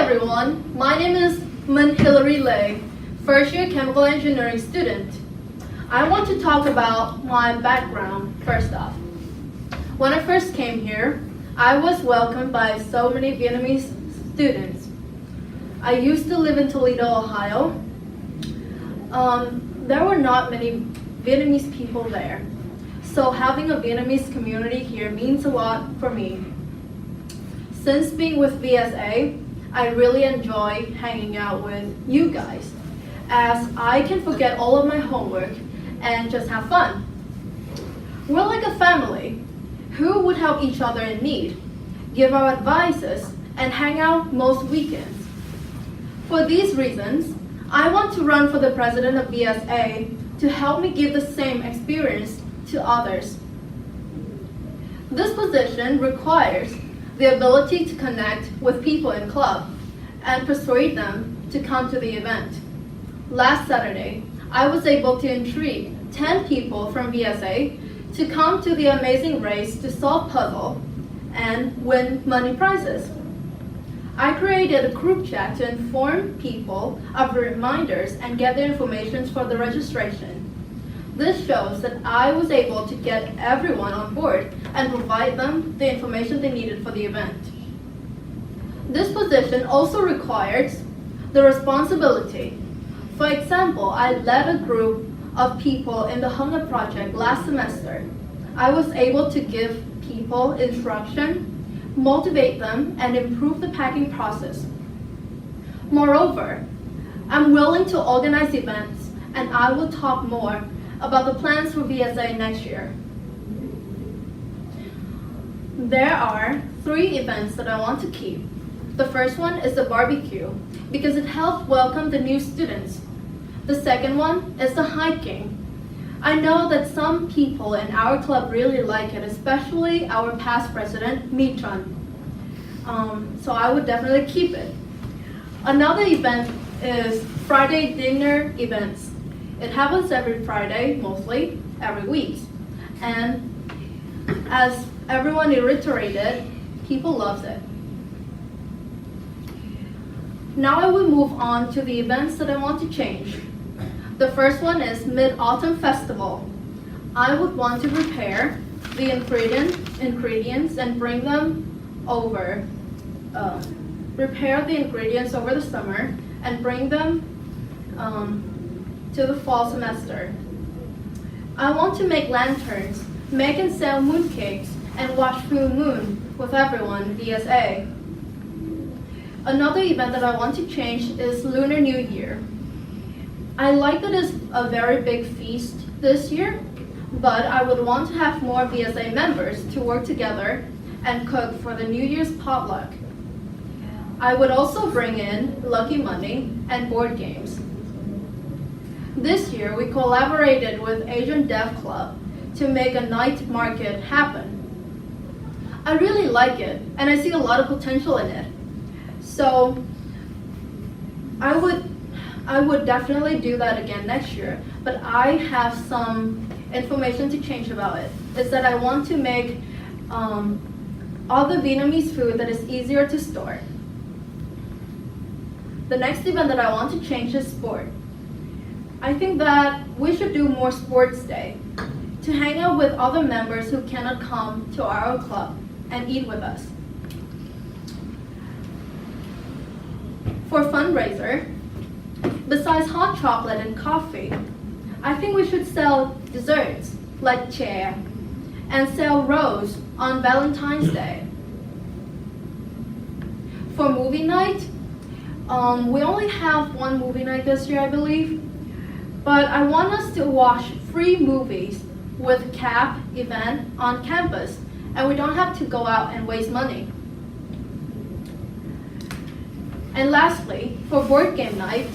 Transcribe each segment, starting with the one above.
everyone, my name is Minh Hilary, first year chemical engineering student. I want to talk about my background first off. When I first came here, I was welcomed by so many Vietnamese students. I used to live in Toledo, Ohio. There were not many Vietnamese people there, so having a Vietnamese community here means a lot for me. Since being with VSA, I really enjoy hanging out with you guys, as I can forget all of my homework and just have fun. We're like a family who would help each other in need, give our advices, and hang out most weekends. For these reasons, I want to run for the president of VSA to help me give the same experience to others. This position requires the ability to connect with people in club and persuade them to come to the event. Last Saturday, I was able to intrigue 10 people from VSA to come to the amazing race to solve puzzle and win money prizes. I created a group chat to inform people of the reminders and get the information for the registration. This shows that I was able to get everyone on board and provide them the information they needed for the event. This position also requires the responsibility. For example, I led a group of people in the Hunger Project last semester. I was able to give people instruction, motivate them, and improve the packing process. Moreover, I'm willing to organize events, and I will talk more about the plans for VSA next year. There are 3 events that I want to keep. The first one is the barbecue, because it helps welcome the new students. The second one is the hiking. I know that some people in our club really like it, especially our past president, Mitran. So I would definitely keep it. Another event is Friday dinner events. It happens every Friday, mostly every week. And as everyone reiterated, people love it. Now I will move on to the events that I want to change. The first one is Mid-Autumn Festival. I would want to prepare the ingredients and bring them over. Prepare the ingredients over the summer and bring them to the fall semester. I want to make lanterns, make and sell mooncakes, and watch full moon with everyone in VSA. Another event that I want to change is Lunar New Year. I like that it's a very big feast this year, but I would want to have more VSA members to work together and cook for the New Year's potluck. I would also bring in lucky money and board games. This year, we collaborated with Asian Deaf Club to make a night market happen. I really like it, and I see a lot of potential in it. So I would definitely do that again next year, but I have some information to change about it. Is that I want to make all the Vietnamese food that is easier to store. The next event that I want to change is sport. I think that we should do more sports day to hang out with other members who cannot come to our club and eat with us. For fundraiser, besides hot chocolate and coffee, I think we should sell desserts like chair and sell rose on Valentine's Day. For movie night, we only have one movie night this year, I believe, but I want us to watch free movies with CAP event on campus, and we don't have to go out and waste money. And lastly, for board game night,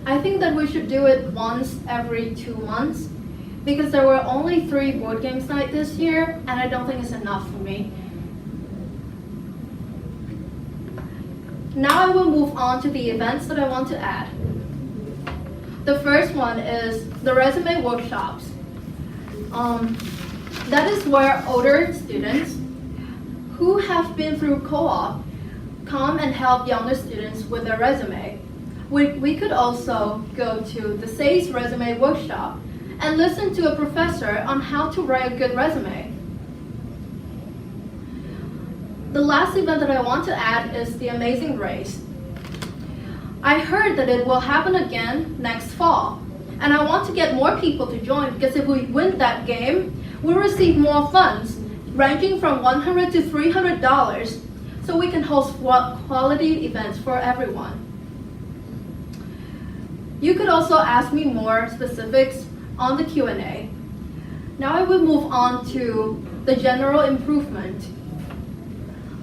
I think that we should do it once every 2 months, because there were only 3 board games night this year, and I don't think it's enough for me. Now I will move on to the events that I want to add. The first one is the resume workshops. That is where older students who have been through co-op come and help younger students with their resume. We could also go to the SAYS resume workshop and listen to a professor on how to write a good resume. The last event that I want to add is the Amazing Race. I heard that it will happen again next fall, and I want to get more people to join because if we win that game, we'll receive more funds ranging from $100 to $300 so we can host quality events for everyone. You could also ask me more specifics on the Q&A. Now I will move on to the general improvement.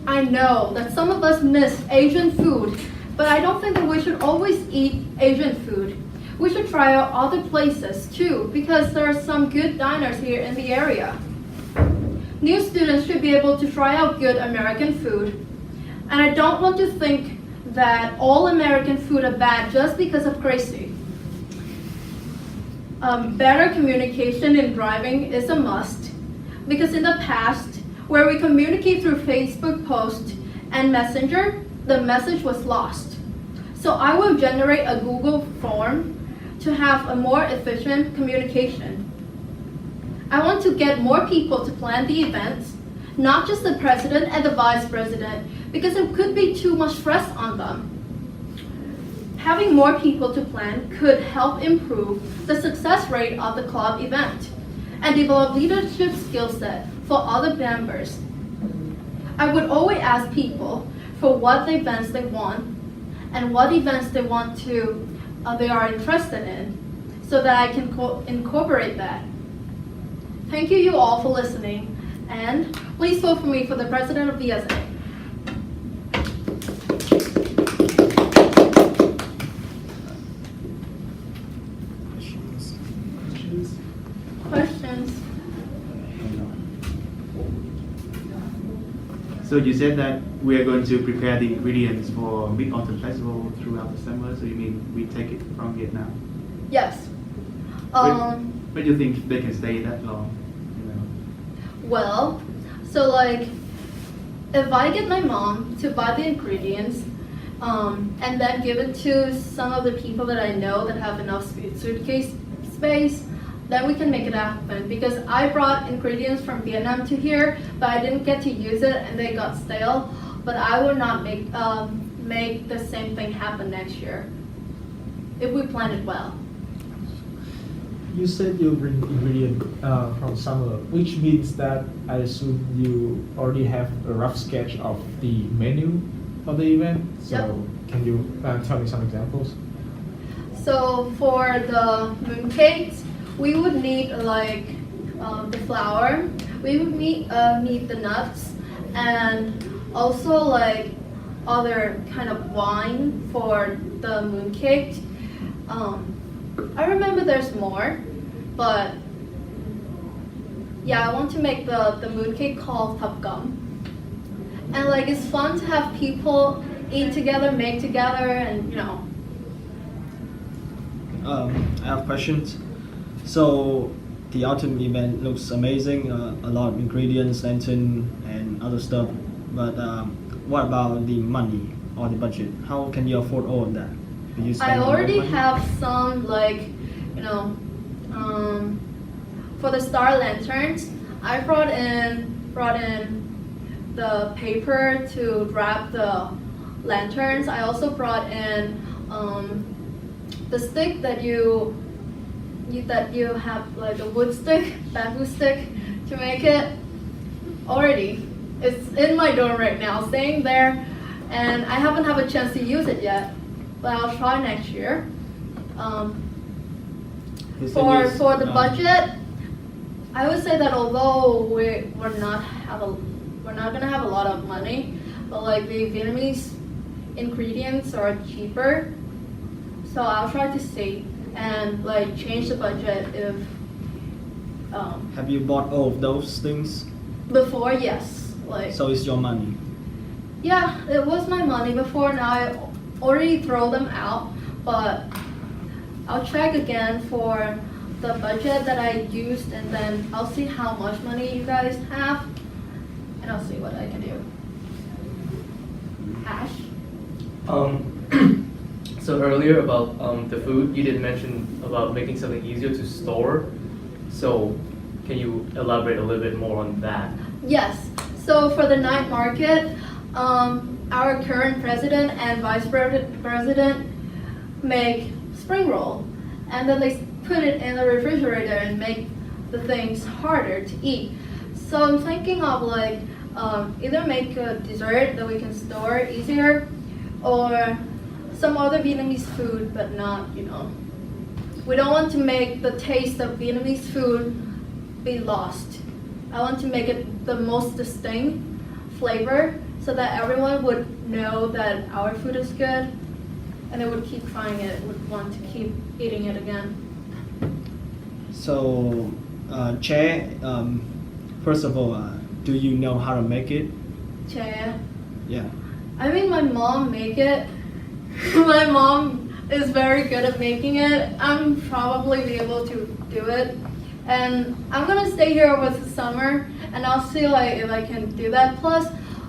I know that some of us miss Asian food, but I don't think that we should always eat Asian food. We should try out other places too, because there are some good diners here in the area. New students should be able to try out good American food. And I don't want to think that all American food are bad just because of crazy. Better communication in driving is a must, because in the past, where we communicate through Facebook posts and Messenger, the message was lost. So I will generate a Google form to have a more efficient communication. I want to get more people to plan the events, not just the president and the vice president, because it could be too much stress on them. Having more people to plan could help improve the success rate of the club event and develop leadership skill set for other members. I would always ask people for what events they want and what events they are interested in, so that I can incorporate that. Thank you all for listening, and please vote for me for the president of VSA. Questions? So you said that we are going to prepare the ingredients for Mid-Autumn Festival throughout the summer, so you mean we take it from Vietnam? Yes. But you think they can stay that long? Well, so like, if I get my mom to buy the ingredients and then give it to some of the people that I know that have enough suitcase space, then we can make it happen. Because I brought ingredients from Vietnam to here, but I didn't get to use it and they got stale. But I will not make the same thing happen next year if we plan it well. You said you bring ingredient from summer, which means that I assume you already have a rough sketch of the menu for the event. So Yep. Can you tell me some examples? So for the mooncakes, we would need like the flour. We would need the nuts, and also like other kind of wine for the mooncake. I remember there's more, but yeah, I want to make the mooncake called Thap Gum. And like it's fun to have people eat together, make together, and you know. I have questions. So the autumn event looks amazing, a lot of ingredients, lantern, and other stuff. But what about the money or the budget? How can you afford all of that? Do you spend I your already money? have some like, you know, for the star lanterns. I brought in the paper to wrap the lanterns. I also brought in the stick that you have, like a wood stick, bamboo stick, to make it. Already, it's in my dorm right now, staying there, and I haven't had a chance to use it yet, but I'll try next year. For the budget, I would say that although we're not gonna have a lot of money, but like the Vietnamese ingredients are cheaper, so I'll try to see and like change the budget if. Have you bought all of those things? Before, yes, like. So it's your money. Yeah, it was my money before. Now I already throw them out, but I'll check again for the budget that I used, and then I'll see how much money you guys have, and I'll see what I can do. Ash? So earlier about the food, you did mention about making something easier to store. So can you elaborate a little bit more on that? Yes. So for the night market, our current president and vice president make spring roll, and then they put it in the refrigerator and make the things harder to eat. So I'm thinking of like either make a dessert that we can store easier, or some other Vietnamese food, but not, we don't want to make the taste of Vietnamese food be lost. I want to make it the most distinct flavor so that everyone would know that our food is good and they would keep trying it, would want to keep eating it again. So, Chair, first of all, do you know how to make it? Chair. Yeah. I mean, my mom make it. My mom is very good at making it. I'm probably be able to do it. And I'm gonna stay here over the summer and I'll see like if I can do that. Plus,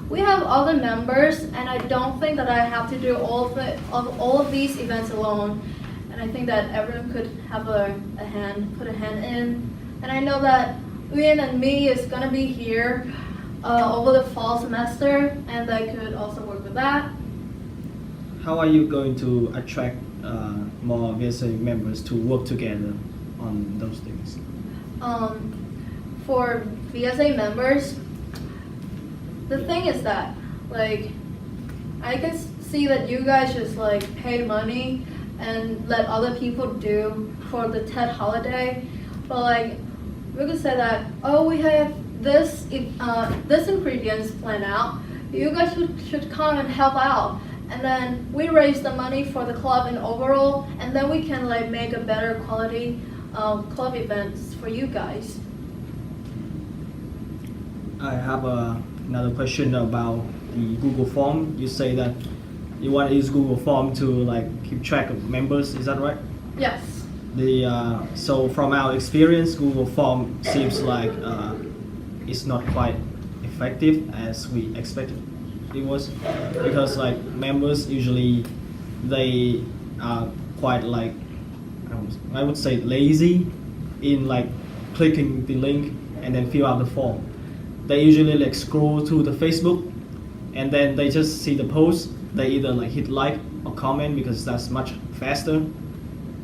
we have other members and I don't think that I have to do all of these events alone. And I think that everyone could have a hand, put a hand in. And I know that Uyên and me is gonna be here over the fall semester, and I could also work with that. How are you going to attract more VSA members to work together on those things? For VSA members, the thing is that, like, I can see that you guys just like pay money and let other people do for the TED holiday, but like, we could say that, oh, we have this ingredients planned out. You guys should come and help out, and then we raise the money for the club in overall, and then we can like make a better quality club events for you guys. I have another question about the Google form. You say that you want to use Google form to like keep track of members. Is that right? Yes. So from our experience, Google form seems like it's not quite effective as we expected it was, because like members usually they are quite like I would say lazy in like clicking the link and then fill out the form. They usually like scroll to the Facebook and then they just see the post. They either like hit like or comment because that's much faster.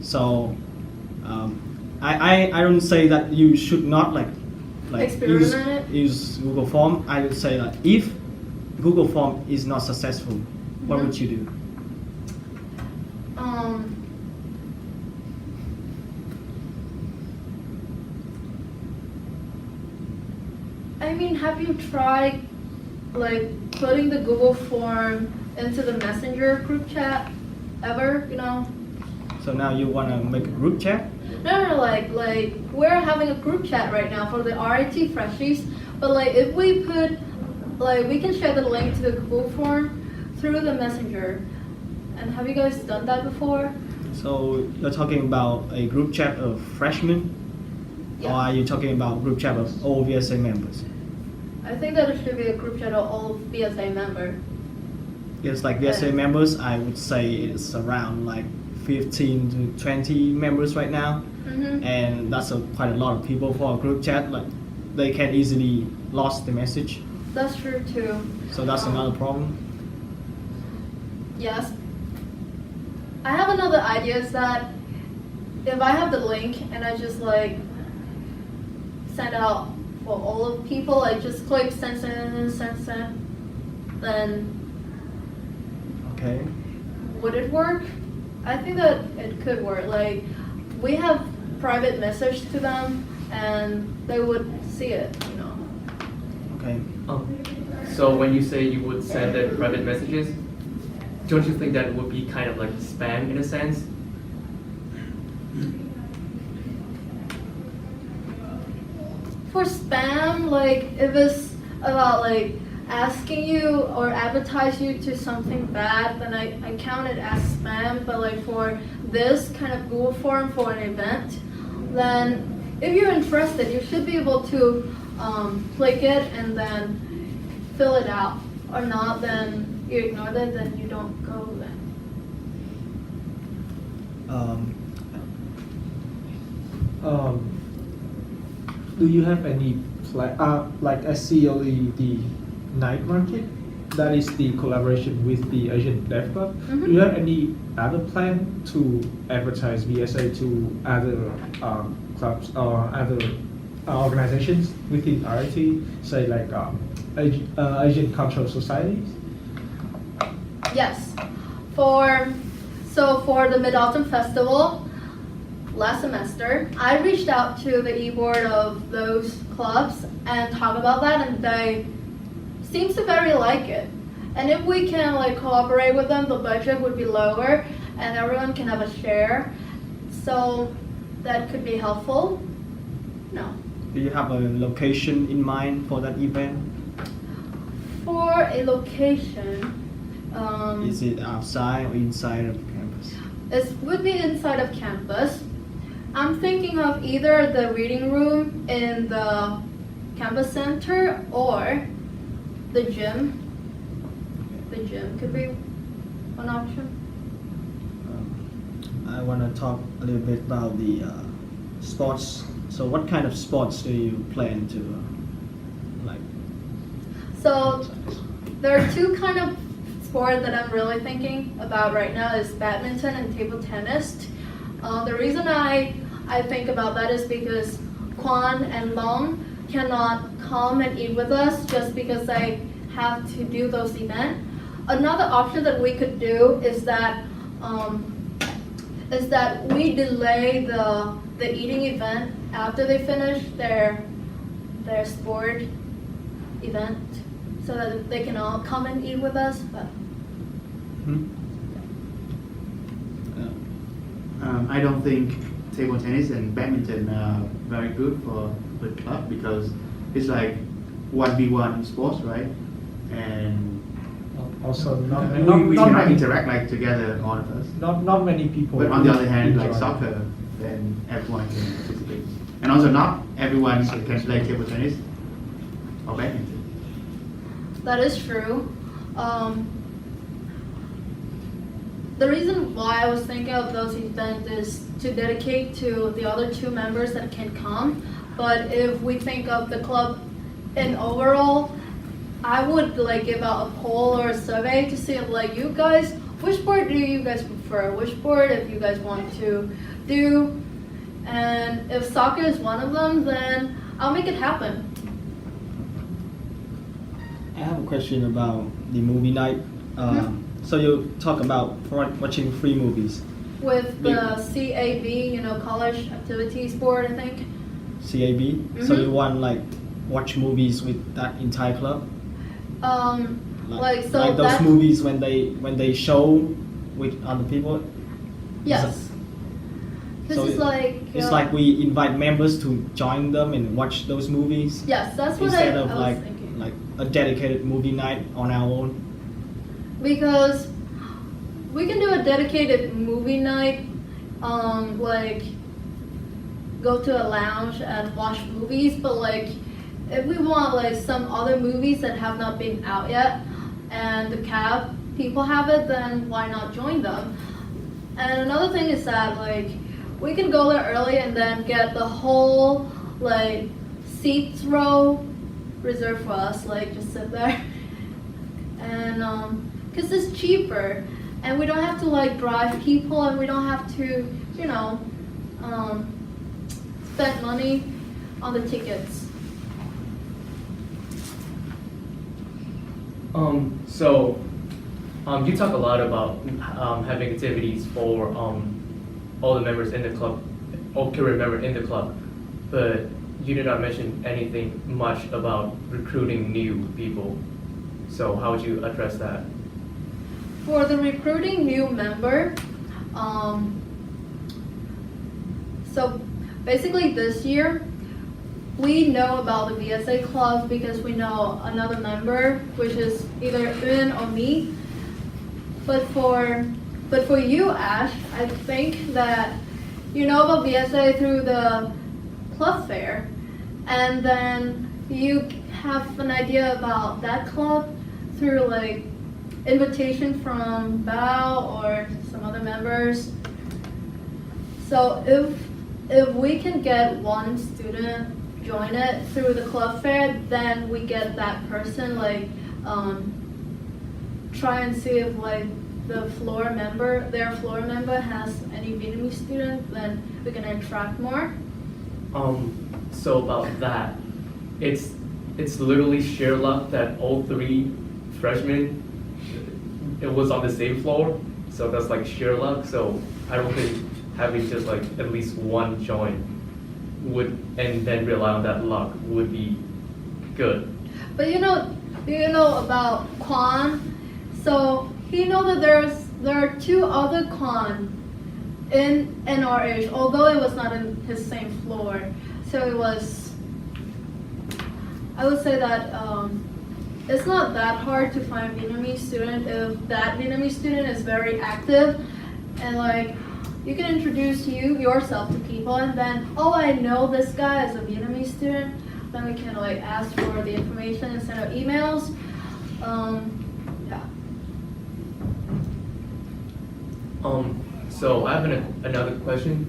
So I don't say that you should not like use Google Form. I would say that if Google Form is not successful, what would you do? I mean, have you tried like putting the Google form into the Messenger group chat ever? So now you want to make a group chat? No, like we're having a group chat right now for the RIT freshies, but like if we put, like we can share the link to the Google form through the Messenger. And have you guys done that before? So you're talking about a group chat of freshmen? Yeah. Or are you talking about group chat of all VSA members? I think that it should be a group chat of all VSA members. Yes, like VSA members, I would say it's around like 15 to 20 members right now. Mm-hmm. And that's quite a lot of people for a group chat. Like they can easily lost the message. That's true too. So that's another problem. Yes. I have another idea is that if I have the link and I just like send out for all of people, I just click send, then Okay. would it work? I think that it could work. Like we have private message to them and they would see it, Okay. So when you say you would send them private messages, don't you think that would be kind of like spam in a sense? For spam, like if it's about like asking you or advertise you to something bad, then I count it as spam. But like for this kind of Google form for an event, then if you're interested, you should be able to click it and then fill it out. Or not, then you ignore that, then you don't go then. Do you have any like I see only the night market, that is the collaboration with the Asian Deaf Club. Mhm. Do you have any other plan to advertise VSA to other clubs or other organizations within RIT, say like Asian cultural societies? Yes. For the Mid-Autumn Festival last semester, I reached out to the e-board of those clubs and talked about that, and they seems to very like it. And if we can like cooperate with them, the budget would be lower and everyone can have a share. So that could be helpful. No. Do you have a location in mind for that event? For a location, Is it outside or inside of campus? it would be inside of campus. I'm thinking of either the reading room in the campus center or the gym. The gym could be one option. I want to talk a little bit about the sports. So, what kind of sports do you plan to like? So there are two kind of sport that I'm really thinking about right now is badminton and table tennis. The reason I think about that is because Kwan and Long cannot come and eat with us just because they have to do those events. Another option that we could do is that we delay the eating event after they finish their sport event, so that they can all come and eat with us. But I don't think table tennis and badminton are very good for the club because it's like 1v1 sports, right? And Also, we not cannot many, interact like together, all of us. not many people. But on the other hand, like enjoy. soccer, then everyone can participate. And also not everyone can play table tennis or badminton. that is true. The reason why I was thinking of those events is to dedicate to the other two members that can come. But if we think of the club in overall, I would like give out a poll or a survey to see if like you guys, which sport do you guys prefer? Which sport if you guys want to do? And if soccer is one of them, then I'll make it happen. I have a question about the movie night. So you talk about watching free movies, With the CAB, college activities board, I think. CAB. So Mhm. you want like watch movies with that entire club? Like those that. movies when they show with other people. Yes. This So is like. It's like we invite members to join them and watch those movies Yes, that's what instead I of was like thinking. like a dedicated movie night on our own. Because we can do a dedicated movie night, like go to a lounge and watch movies, but like if we want like some other movies that have not been out yet and the cab people have it, then why not join them? And another thing is that like we can go there early and then get the whole like seats row reserved for us, like just sit there. And because it's cheaper and we don't have to like drive people and we don't have to spend money on the tickets. You talk a lot about having activities for all the members in the club, all career members in the club, but you did not mention anything much about recruiting new people. So how would you address that? For the recruiting new member, so basically this year, we know about the VSA club because we know another member, which is either Eun or me. But for you, Ash, I think that you know about VSA through the club fair, and then you have an idea about that club through like invitation from Bao or some other members. So if we can get one student join it through the club fair, then we get that person like try and see if like their floor member has any Vietnamese student, then we can attract more. So about that, it's literally sheer luck that all 3 freshmen it was on the same floor, so that's like sheer luck. So I don't think having just like at least one join would and then rely on that luck would be good. But do you know about Quan? So he know that there are 2 other Quan in our age, although it was not in his same floor. So it was, I would say that it's not that hard to find a Vietnamese student if that Vietnamese student is very active, and like you can introduce yourself to people, and then, oh, I know this guy is a Vietnamese student, then we can like ask for the information and send out emails. Yeah. So I have another question.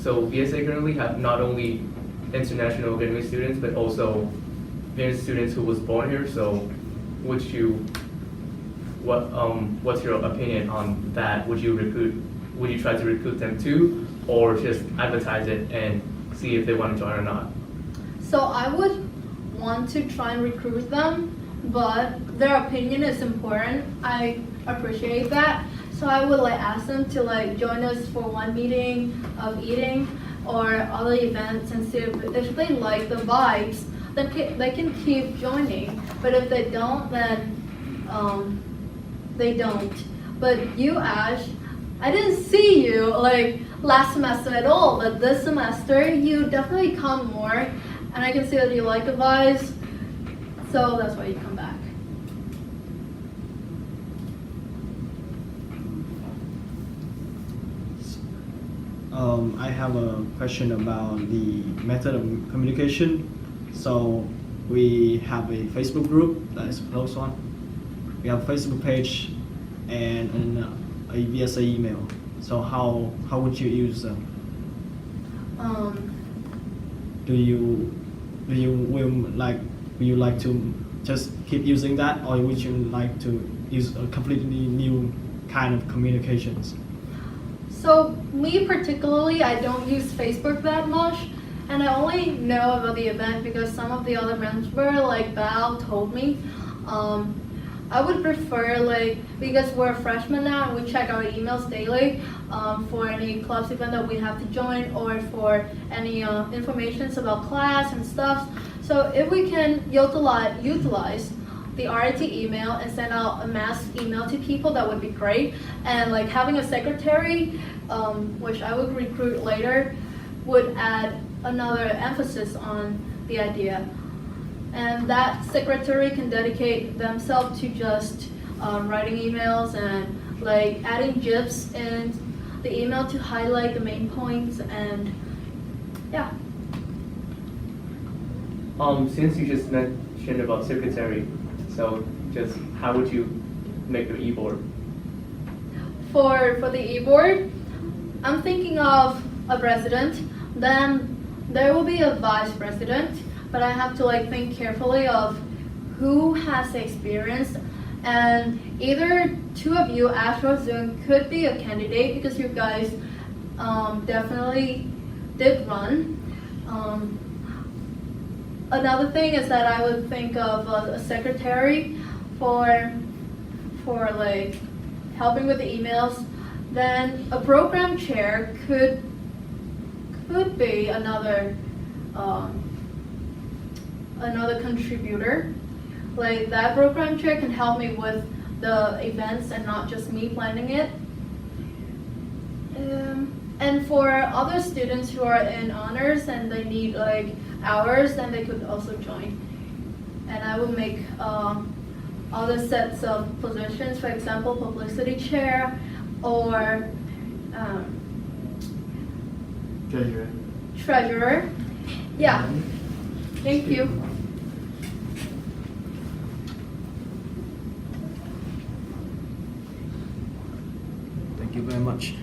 So VSA currently have not only international Vietnamese students, but also Vietnamese students who was born here. So what's your opinion on that? Would you try to recruit them too, or just advertise it and see if they want to join or not? So I would want to try and recruit them, but their opinion is important. I appreciate that. So I would like ask them to like join us for one meeting of eating or other events, and see if they like the vibes, then they can keep joining. But if they don't, then they don't. But you, Ash, I didn't see you like last semester at all, but this semester you definitely come more, and I can see that you like the vibes, so that's why you come back. I have a question about the method of communication. So we have a Facebook group, that is a close one. We have a Facebook page and a VSA email. So how would you use them? Do you like to just keep using that, or would you like to use a completely new kind of communications? So me particularly, I don't use Facebook that much, and I only know about the event because some of the other members, like Bao, told me. I would prefer because we're freshmen now and we check our emails daily for any clubs event that we have to join, or for any information about class and stuff. So if we can utilize the RIT email and send out a mass email to people, that would be great. And like having a secretary, which I would recruit later, would add another emphasis on the idea. And that secretary can dedicate themselves to just writing emails and like adding GIFs in the email to highlight the main points, and yeah. Since you just mentioned about secretary, so just how would you make your e-board? For the e-board, I'm thinking of a president, then there will be a vice president, but I have to think carefully of who has the experience, and either 2 of you, Ash or Zoom, could be a candidate because you guys definitely did run. Another thing is that I would think of a secretary for helping with the emails. Then a program chair could be another contributor. Like that program chair can help me with the events and not just me planning it. And for other students who are in honors and they need hours, then they could also join. And I will make other sets of positions, for example, publicity chair or Treasurer. treasurer. Yeah. Thank you. Thank you very much.